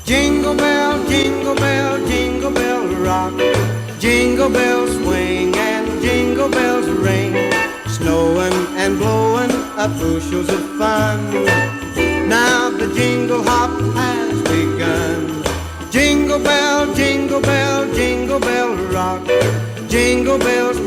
jingle bell rock. Jingle bells swing and jingle bells ring. Snowing and blowing up bushels of fun. Now the jingle hop has begun. Jingle bell rock. Jingle bells